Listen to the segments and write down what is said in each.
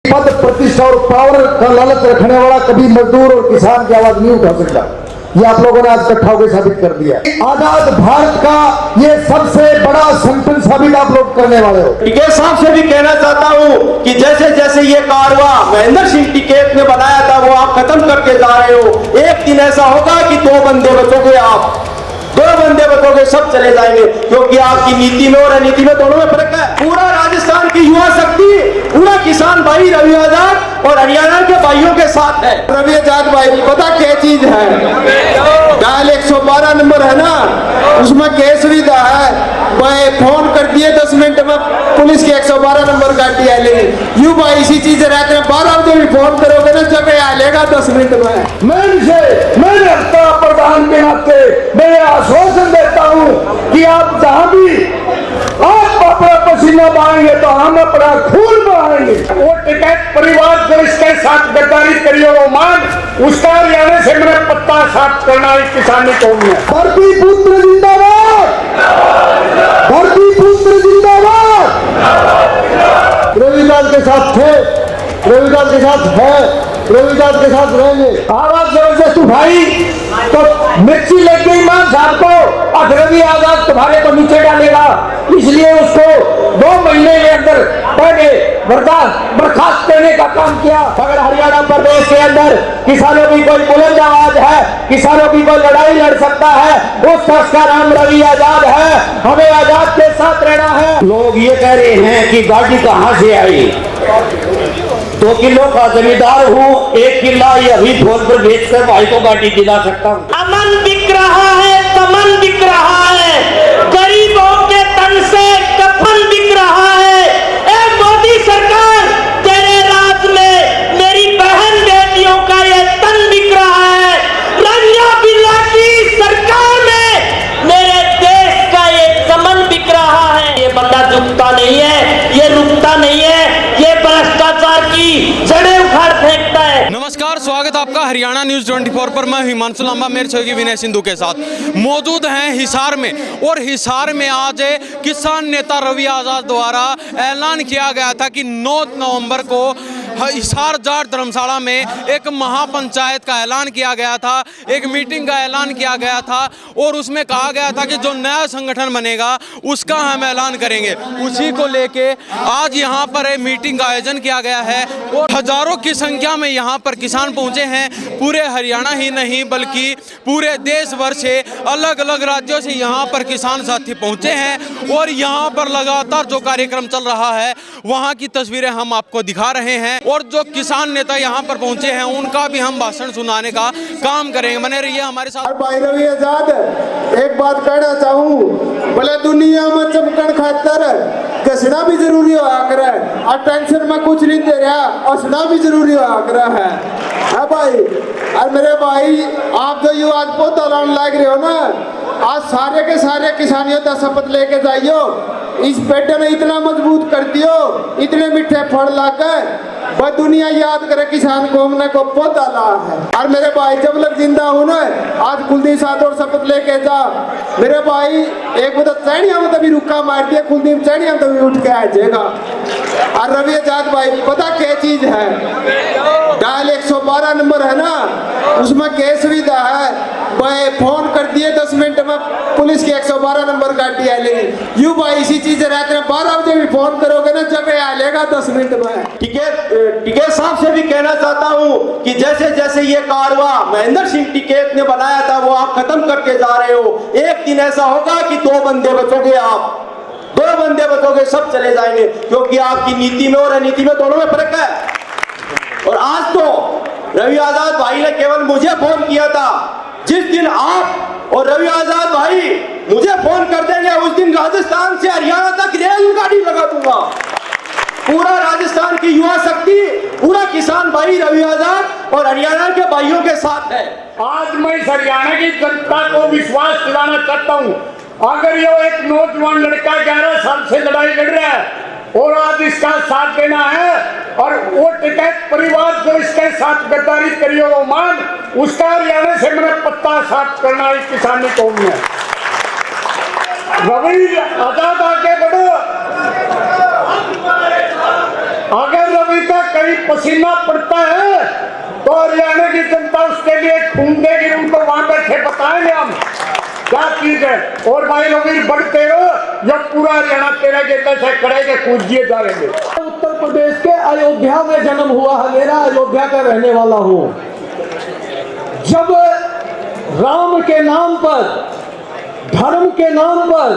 पद प्रतिष्ठा और पावर का लालच रखने वाला कभी मजदूर और किसान की आवाज नहीं उठा सकता। ये आप लोगों ने आज इकट्ठा होकर साबित कर दिया। आजाद भारत का ये सबसे बड़ा संकल्प साबित आप लोग करने वाले हो। टिकैत साहब से भी कहना चाहता हूँ कि जैसे जैसे ये कारवा महेंद्र सिंह टिकैत ने बनाया था वो आप खत्म करके जा रहे हो। एक दिन ऐसा होगा कि 2 बंदे बचोगे, आप 2 बंदे बचोगे, सब चले जाएंगे, क्योंकि आपकी नीति में और अनीति में दोनों में फर्क है। पूरा राजस्थान की युवा शक्ति, पूरा किसान भाई रवि आजाद और हरियाणा के भाइयों के साथ है। रवि आजाद भाई पता क्या चीज है, डायल 112 नंबर है ना, उसमें क्या सुविधा है, भाई फोन कर दिए 10 मिनट में पुलिस की 112 नंबर गाड़ी आ लेगी। यू भाई इसी चीज रहते हैं, 12 बजे भी फोन करोगे ना जगह आ लेगा 10 मिनट में। मैं रखता प्रधान के नाते मैं आश्वासन देता हूँ कि आप जहाँ भी आप अपना पसीना बहाएंगे तो हम अपना खून बहाएंगे। वो टिकैत परिवार जो इसके साथ गद्दारी करी वो मान उसका हरियाणा से मेरा पत्ता साफ करना इस किसानी कौम में। धरती पुत्र जिंदाबाद, धरती पुत्र जिंदाबाद। रविदास के साथ थे, रविदास के साथ है, रविदास के साथ रहेंगे। आवाज जबरदस्त उठाई तो मिर्ची लग गई मान साहब को, अब रवि आजाद तुम्हारे को नीचे डालेगा, इसलिए उसको 2 महीने के अंदर पहले बर्खास्त करने का काम किया। अगर हरियाणा प्रदेश के अंदर किसानों की कोई बुलंद आवाज है, किसानों की कोई लड़ाई लड़ सकता है, उस शख्स का नाम रवि आजाद है। हमें आजाद के साथ रहना है। लोग ये कह रहे हैं कि गाड़ी कहाँ से आई, 2 किलो का जमींदार हूँ, 1 किला ये अभी फोन पर बेचकर भाई को गाड़ी दिला सकता हूँ। अमन बिक रहा है, तमन बिक रहा है, गरीबों के तन से कफन बिक रहा है। ए मोदी सरकार, तेरे राज में मेरी बहन बेटियों का ये तन बिक रहा है। रंजा बिल्ला की सरकार में मेरे देश का ये चमन बिक रहा है। ये बंदा झुकता नहीं है, ये रुकता नहीं है, ये भ्रष्टाचार की जड़ें उखाड़ फेंकता है। नमस्कार, स्वागत आपका हरियाणा न्यूज़ 24 पर। मैं हिमांशु लांबा मेरे सहयोगी विनय सिंधु के साथ मौजूद हैं हिसार में। और हिसार में आज किसान नेता रवि आजाद द्वारा ऐलान किया गया था कि 9 नवंबर को हिसार जाट धर्मशाला में एक महापंचायत का ऐलान किया गया था, एक मीटिंग का ऐलान किया गया था और उसमें कहा गया था कि जो नया संगठन बनेगा उसका हम ऐलान करेंगे। उसी को लेके आज यहाँ पर एक मीटिंग का आयोजन किया गया है और हजारों की संख्या में यहाँ पर किसान पहुँचे हैं। पूरे हरियाणा ही नहीं बल्कि पूरे देश भर से अलग अलग राज्यों से यहाँ पर किसान साथी पहुँचे हैं और यहाँ पर लगातार जो कार्यक्रम चल रहा है वहाँ की तस्वीरें हम आपको दिखा रहे हैं और जो किसान नेता यहाँ पर पहुँचे हैं उनका भी हम भाषण सुनाने का काम करेंगे। बने रहिए हमारे साथ। भाई रवि आजाद, एक बात कहना चाहूँ, भले दुनिया में चमकन खातर कसना भी जरूरी होया करे और टेंशन में कुछ नहीं दे रहा, हंसना भी जरूरी होया करे है भाई। और मेरे भाई आप जो यू आज पौधा लाने लग रहे हो ना, आज सारे के सारे किसानियों का शपथ लेके जाइयो। इस बेटे ने इतना मजबूत कर दियो, इतने मीठे फल लाकर वह दुनिया याद करे किसान को हमने को पौधा ला है। और मेरे भाई जब लग जिंदा हूँ ना, आज कुलदीप साधोर शपथ लेके जा। मेरे भाई एक बता चैनिया में तभी रुका मार दिया, कुलदीप चैनिया में तभी उठ के आ जाएगा। और रवि आजाद भाई पता क्या चीज है, डायल 112 नंबर है ना, उसमें क्या सुविधा है, भाई फोन कर दिए 10 मिनट में पुलिस की 112 नंबर गाड़ी आ लेगी। यू भाई इसी चीज रहते हैं, 12 बजे भी फोन करोगे ना जगह आ लेगा 10 मिनट में। टिकैत साहब से भी कहना चाहता हूँ कि जैसे जैसे ये कारवा महेंद्र सिंह टिकैत ने बनाया था वो आप खत्म करके जा रहे हो। एक दिन ऐसा होगा कि 2 बंदे बचोगे, आप 2 बंदे बचोगे, सब चले जाएंगे, क्योंकि आपकी नीति में और अनीति में दोनों में फर्क है। और आज तो रवि आजाद भाई ने केवल मुझे फोन किया था। जिस दिन आप और रवि आजाद भाई मुझे फोन कर देंगे उस दिन राजस्थान से हरियाणा तक रेलगाड़ी लगा दूंगा। पूरा राजस्थान की युवा शक्ति, पूरा किसान भाई रवि आजाद और हरियाणा के भाइयों के साथ है। आज मैं इस हरियाणा की जनता को विश्वास दिलाना चाहता हूँ, अगर ये एक नौजवान लड़का 11 साल से लड़ाई लड़ रहा है और आज इसका साथ देना है और वो टिकैत परिवार जो इसके साथ गद्दारी करी वो मान उसका हरियाणा से मेरा पत्ता साफ करना इस किसानी कौम में। रवि आजाद आगे बढ़ो, अगर रवि का कहीं फूंके की उनको वहां बैठे बताएंगे हम क्या चीज है। और भाई रवि बढ़ते हो जब पूरा हरियाणा तेरे जैसे से खड़े के कूदिए जाएंगे। उत्तर प्रदेश के अयोध्या में जन्म हुआ है मेरा, अयोध्या का रहने वाला हूँ। जब राम के नाम पर, धर्म के नाम पर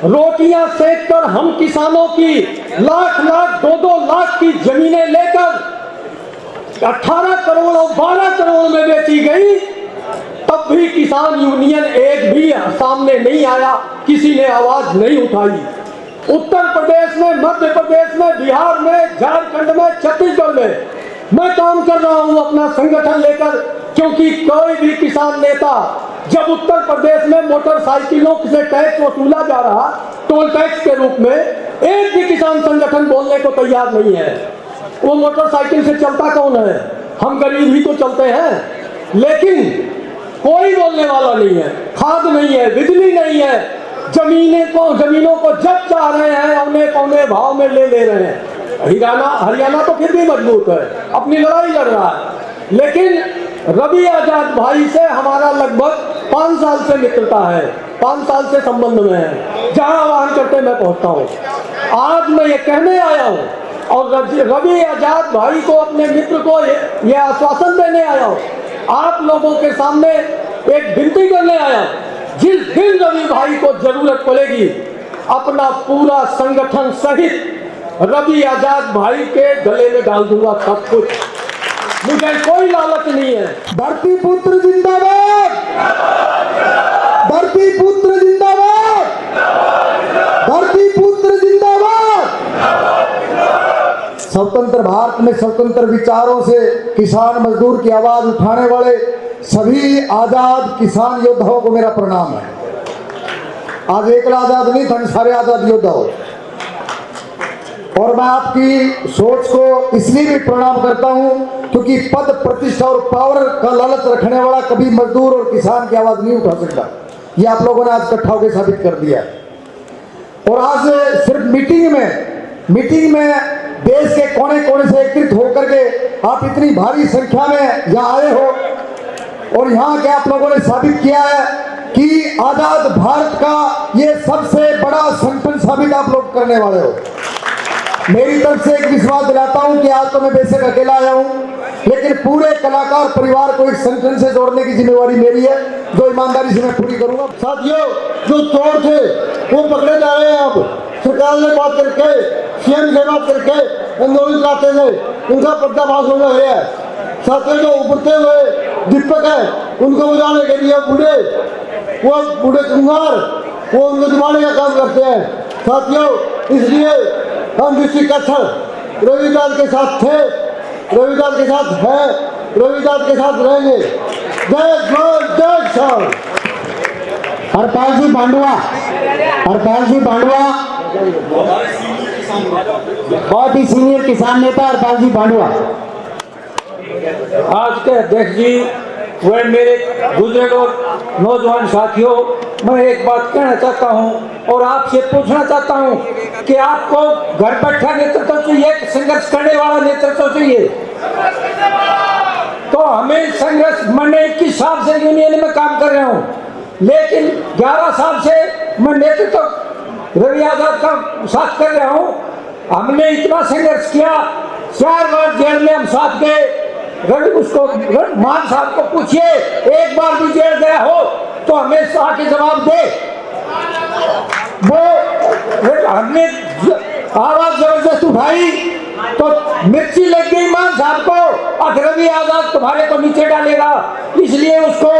रोटियां सेक कर हम किसानों की लाख लाख 2-2 लाख की जमीनें लेकर 18 करोड़ और 12 करोड़ में बेची गई, तब भी किसान यूनियन एक भी सामने नहीं आया, किसी ने आवाज नहीं उठाई। उत्तर प्रदेश में, मध्य प्रदेश में, बिहार में, झारखंड में, छत्तीसगढ़ में मैं काम कर रहा हूं अपना संगठन लेकर, क्योंकि कोई भी किसान नेता जब उत्तर प्रदेश में मोटरसाइकिलों से टैक्स वसूला जा रहा टोल टैक्स के रूप में, एक भी किसान संगठन बोलने को तैयार नहीं है। वो मोटरसाइकिल से चलता कौन है? हम गरीब ही तो चलते हैं, लेकिन कोई बोलने वाला नहीं है। खाद नहीं है, बिजली नहीं है, जमीनों को जब चाह रहे हैं औने पौने भाव में ले रहे हैं। हरियाणा तो फिर भी मजबूत है, अपनी लड़ाई लड़ रहा है। लेकिन रवि आजाद भाई से हमारा लगभग 5 साल से मित्रता है, 5 साल से संबंध में है। जहां आह्वान करते मैं पहुंचता हूं। आज मैं ये कहने आया हूं और रवि आजाद भाई को, अपने मित्र को ये आश्वासन देने आया हूं, आप लोगों के सामने एक विनती करने आया। जिस दिन रवि भाई को जरूरत पड़ेगी, अपना पूरा संगठन सहित रवि आजाद भाई के गले में डाल दूंगा सब कुछ। मुझे कोई लालच नहीं है। धरती पुत्र जिंदाबाद, धरती पुत्र जिंदाबाद, धरती पुत्र जिंदाबाद। स्वतंत्र भारत में स्वतंत्र विचारों से किसान मजदूर की आवाज उठाने वाले सभी आजाद किसान योद्धाओं को मेरा प्रणाम है। आज एकला आजाद नहीं था, सारे आजाद योद्धा हो। और मैं आपकी सोच को इसलिए भी प्रणाम करता हूं क्योंकि पद, प्रतिष्ठा और पावर का लालच रखने वाला कभी मजदूर और किसान की आवाज नहीं उठा सकता। ये आप लोगों ने आज इकट्ठा होकर साबित कर दिया। और आज सिर्फ मीटिंग में देश के कोने कोने से एकत्रित होकर के आप इतनी भारी संख्या में यहाँ आए हो और यहाँ के आप लोगों ने साबित किया है कि आजाद भारत का ये सबसे बड़ा संगठन साबित आप लोग करने वाले हो। मेरी तरफ से एक विश्वास दिलाता हूं कि आज तो मैं बेशक अकेला आया हूं, लेकिन पूरे कलाकार परिवार को एक संगठन से जोड़ने की जिम्मेवारी मेरी है, जो ईमानदारी से मैं पूरी करूंगा। साथियों, जो चोर थे वो पकड़े जा रहे हैं। अब सरकार ने बात करके, सीएम से बात करके आंदोलन कराते थे, उनका पर्दाफाश होना है। साथियों, जो उभरते हुए दीपक है उनको बुझाने के लिए बूढ़े कुंभार वो उनको जमाने का काम करते हैं। साथियों, इसलिए हम डिस्ट्रिक्ट अध्यक्ष रविदास के साथ थे, रविदास के साथ है, रविदास के साथ रहेंगे। जय जवान जय किसान। हरपाल जी भांडुआ, बहुत ही सीनियर किसान नेता हरपाल जी भांडुआ। आज के अध्यक्ष जी, वह मेरे बुजुर्ग और नौजवान साथियों, मैं एक बात कहना चाहता हूं और आपसे पूछना चाहता हूं कि आपको घर बैठा नेतृत्व चाहिए कि संघर्ष करने वाला नेतृत्व चाहिए? तो हमें संघर्ष, मैंने 21 साल से यूनियन में काम कर रहा हूं, लेकिन 11 साल से मैं नेतृत्व रवि आजाद का साथ कर रहा हूं। हमने इतना संघर्ष किया, 4 बार जेल में हम साथ गए। रवि उसको मान साहब को पूछिए, एक बार भी जेल गया हो तो हमें आके जवाब दे। वो हमने आवाज जबरदस्त उठाई तो मिर्ची लग गई मान साहब को, अब रवि आजाद तुम्हारे को नीचे डालेगा, इसलिए उसको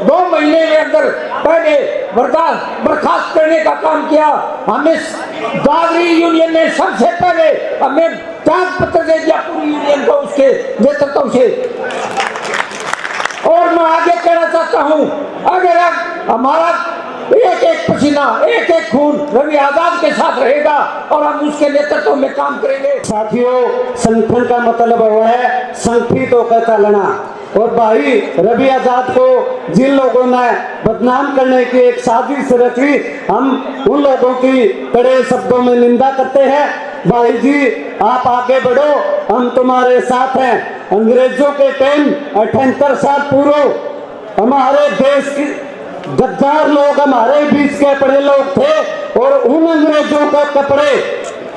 2 महीने में अंदर पहले बर्खास्त करने का काम किया। हमें दादरी यूनियन ने सबसे पहले हमें त्याग पत्र दे दिया पूरी यूनियन को उसके नेतृत्व से। और मैं आगे कहना चाहता हूं, अगर हमारा एक एक पसीना, एक एक खून रवि आजाद के साथ रहेगा और हम उसके नेतृत्व में काम करेंगे। साथियों, संगठन का मतलब है संगठित होकर चलना। और भाई रवि आजाद को जिन लोगों ने बदनाम करने की एक साजिश रची, हम उन लोगों की कड़े शब्दों में निंदा करते हैं। भाई जी, आप आगे बढ़ो, हम तुम्हारे साथ हैं। अंग्रेजों के टाइम 78 साल पूर्व हमारे देश की गद्दार लोग हमारे बीच के पड़े लोग थे और उन अंग्रेजों का कपड़े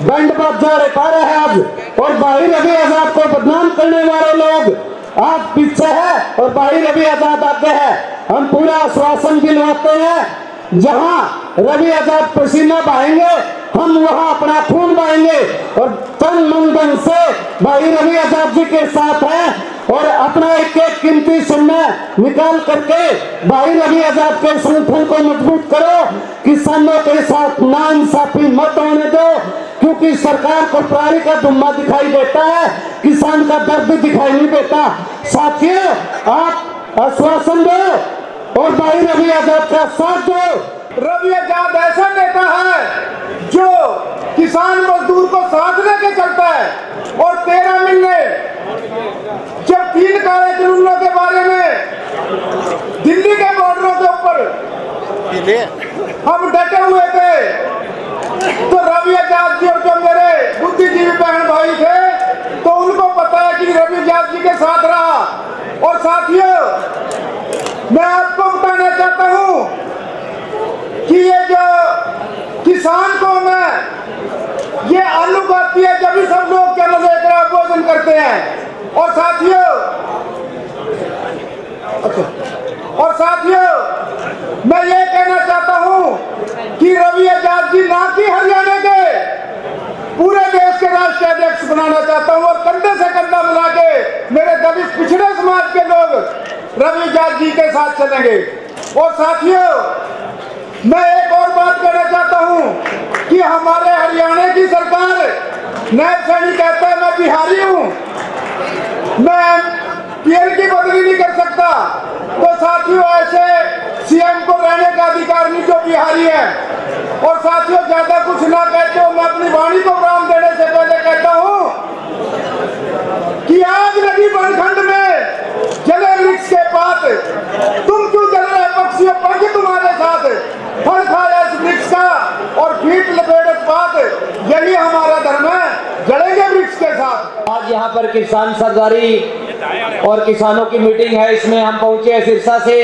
बैंड बाजा पा रहे हैं आज। और भाई रवि आजाद को बदनाम करने वाले लोग आज पीछे है और भाई रवि आजाद आगे है। हम पूरा आश्वासन दिलवाते हैं, जहां रवि आजाद पसीना बहाएंगे हम वहां अपना खून बहाएंगे और तन मन धन से भाई रवि आजाद जी के साथ हैं और अपना एक एक कीमती समय निकाल करके भाई रवि आजाद के संगठन को मजबूत करो। किसानों के साथ नाइंसाफी मत होने दो, क्योंकि सरकार को पराली का धुआं दिखाई देता है, किसान का दर्द दिखाई नहीं देता। साथियों, आप आश्वासन दो और भाई रवि आजाद का साथ दो। रवि आजाद ऐसा नेता है जो किसान मजदूर को साथ लेके चलता है। और 13 महीने जब 3 काले कानूनों के बारे में दिल्ली के बॉर्डरों के ऊपर हम डटे हुए थे, तो रवि आजाद जी और जो मेरे बुद्धिजीवी बहन भाई थे तो उनको पता है कि रवि आजाद जी के साथ रहा। और साथियों, मैं आपको बताना चाहता हूं कि ये जो किसान को मैं ये आलू खाती है जब भी सब लोग क्या लेकर भोजन करते हैं। और साथियों मैं ये कहना चाहता हूं कि रवि आजाद जी ना कि हरियाणा के पूरे देश के राष्ट्रीय अध्यक्ष बनाना चाहता हूं और कंधे से कंधा मिला के मेरे दलित पिछड़े समाज के लोग रवि आजाद जी के साथ चलेंगे। और साथियों, मैं एक और बात कहना चाहता हूं कि हमारे हरियाणा की सरकार नायब सैनी कहता है मैं बिहारी हूं, मैं पीएम की बदली नहीं कर सकता। तो साथियों, ऐसे सीएम को रहने का अधिकार नहीं जो बिहारी है। और साथियों, ज्यादा कुछ ना कहते हो, मैं अपनी वाणी को विराम देने से पहले कहता हूं कि आग लगी बनखंड में जले वृक्ष के पात, तुम क्यों जल रहे पक्षियों, पंख तुम्हारे साथ, फल खाया इस वृक्ष का और पीठ लपेटत पात, यही हमारा धर्म है, जलेंगे वृक्ष के साथ। आज यहाँ पर किसान सरदारी और किसानों की मीटिंग है, इसमें हम पहुंचे हैं सिरसा से,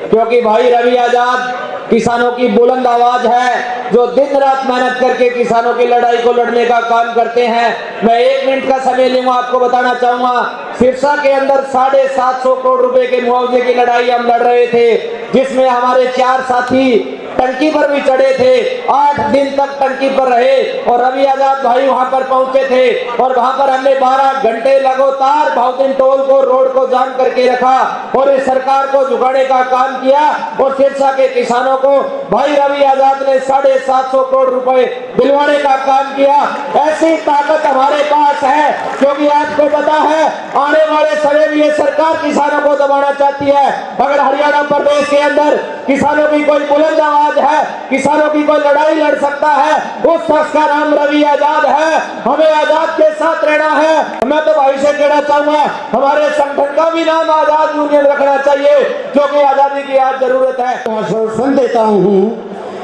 क्योंकि भाई रवि आजाद किसानों की बुलंद आवाज है, जो दिन रात मेहनत करके किसानों की लड़ाई को लड़ने का काम करते हैं। मैं 1 मिनट का समय लूंगा, आपको बताना चाहूंगा सिरसा के अंदर 750 करोड़ रुपए के मुआवजे की लड़ाई हम लड़ रहे थे, जिसमें हमारे 4 साथी टंकी पर भी चढ़े थे, 8 दिन तक टंकी पर रहे और रवि आजाद भाई वहां पर पहुंचे थे और वहां पर हमने 12 घंटे लगातार भाउदिन टोल को रोड को जाम करके रखा और इस सरकार को झुकाने का काम किया। और सिरसा के किसानों को भाई रवि आजाद ने 750 करोड़ रुपए दिलवाने का काम किया। ऐसी ताकत हमारे पास है, क्योंकि आपको पता है आने वाले समय में ये सरकार किसानों को दबाना चाहती है। अगर हरियाणा प्रदेश के अंदर किसानों की कोई बुलंद आवाज है, किसानों की कोई लड़ाई लड़ सकता है, उस शख्स का नाम रवि आजाद है। हमें आजाद के साथ रहना है। मैं तो भाई से कहना चाहूंगा हमारे संगठन का भी नाम आजाद यूनियन रखना चाहिए, क्योंकि आजादी की आज जरूरत है। आश्वासन देता हूं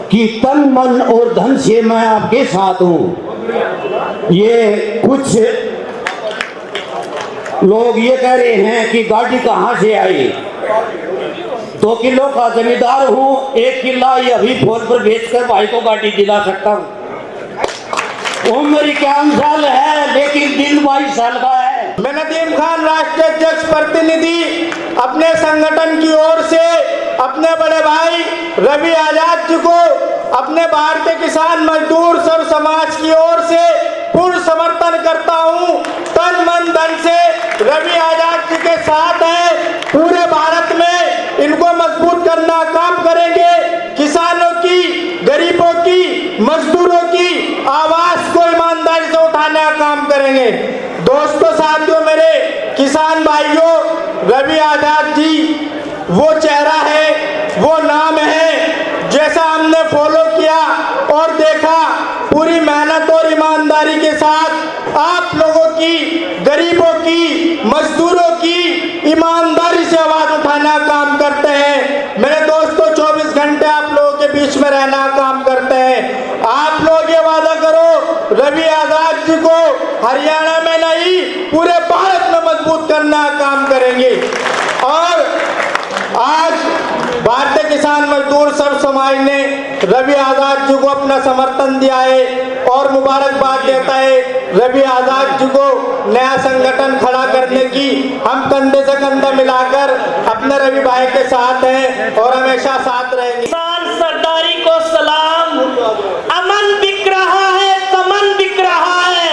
कि तन मन और धन से मैं आपके साथ हूं। ये कुछ लोग ये कह रहे हैं कि गाड़ी कहां से आई, 2 किलो का जमींदार हूँ, 1 किला ये अभी फोन पर बेचकर भाई को गाड़ी दिला सकता हूँ। उम्र 51 साल है, लेकिन दिल 22 साल का है। मैं नदीम खान, राष्ट्रीय अध्यक्ष प्रतिनिधि, अपने संगठन की ओर से अपने बड़े भाई रवि आजाद जी को, अपने भारतीय किसान मजदूर सर्व समाज की ओर से पूर्ण समर्थन करता हूँ। तन मन धन से रवि आजाद जी के साथ है। पूरे भारत में इनको मजबूत करना काम करेंगे। किसानों की, गरीबों की, मजदूरों की आवाज को ईमानदारी से उठाने का काम करेंगे। दोस्तों, साथियों, मेरे किसान भाइयों, रवि आजाद जी वो चेहरा है, वो नाम है, जैसा हमने फॉलो किया और देखा पूरी मेहनत और ईमानदारी के साथ आप लोगों की, गरीबों की, मजदूरों की ईमानदारी से आवाज उठाना काम करते हैं। मेरे दोस्तों, 24 घंटे आप लोगों के बीच में रहना काम करते हैं। आप लोग ये वादा करो रवि आजाद जी को हरियाणा में नहीं पूरे भारत में मजबूत करना काम करेंगे। और आज भारतीय किसान मजदूर सब समाज ने रवि आजाद जी को अपना समर्थन दिया है और मुबारकबाद देता है। रवि आजाद जी को नया संगठन खड़ा करने की हम कंधे से कंधा मिलाकर अपने रवि भाई के साथ हैं और हमेशा साथ रहेंगे। किसान सरदारी को सलाम। अमन बिक रहा है, तमन बिक रहा है,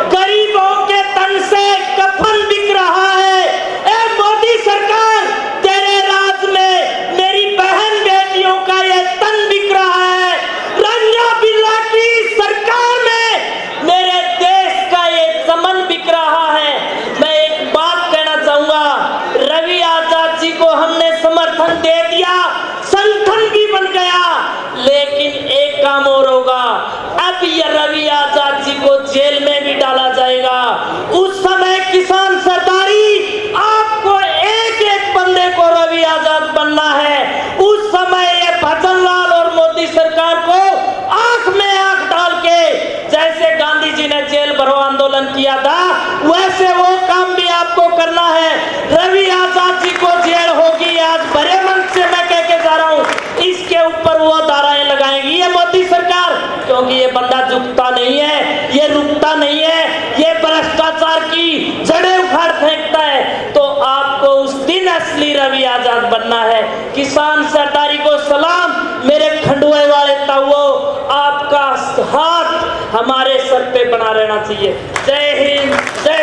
गरीबों के तन से कफन बिक रहा है। ए मोदी सरकार, तेरे राज में मेरी बहन बेटियों का ये तन बिक रहा है। रंगा बिल्ला की सरकार में मेरे देश का ये चमन बिक रहा है। मैं एक बात कहना चाहूंगा, रवि आजाद जी को हमने समर्थन दे दिया, संगठन भी बन गया, लेकिन एक काम और होगा, अब ये रवि आजाद जी को जेल में भी डाला जाएगा। उस समय किसान सरदारी आपको एक एक बंदे को रवि आजाद बनना है। उस समय ये भजन लाल और मोदी सरकार को आंख में आंख डाल के, जैसे गांधी जी ने जेल भरो आंदोलन किया था, वैसे वो काम भी आपको करना है। रवि आजाद जी को जेल होगी, आज बड़े मन से मैं कह के जा रहा हूं, इसके ऊपर वो धाराएं लगाएगी ये मोदी सरकार, क्योंकि ये बंदा झुकता नहीं है, ये रुकता नहीं है, ये भ्रष्टाचार की जड़ें उखाड़ फेंकता है। तो आपको उस दिन असली रवि आजाद बनना है। किसान सरदारी को सलाम। मेरे खंडुए वाले ताऊओ, आपका हाथ हमारे सर पे बना रहना चाहिए। जय हिंद, जय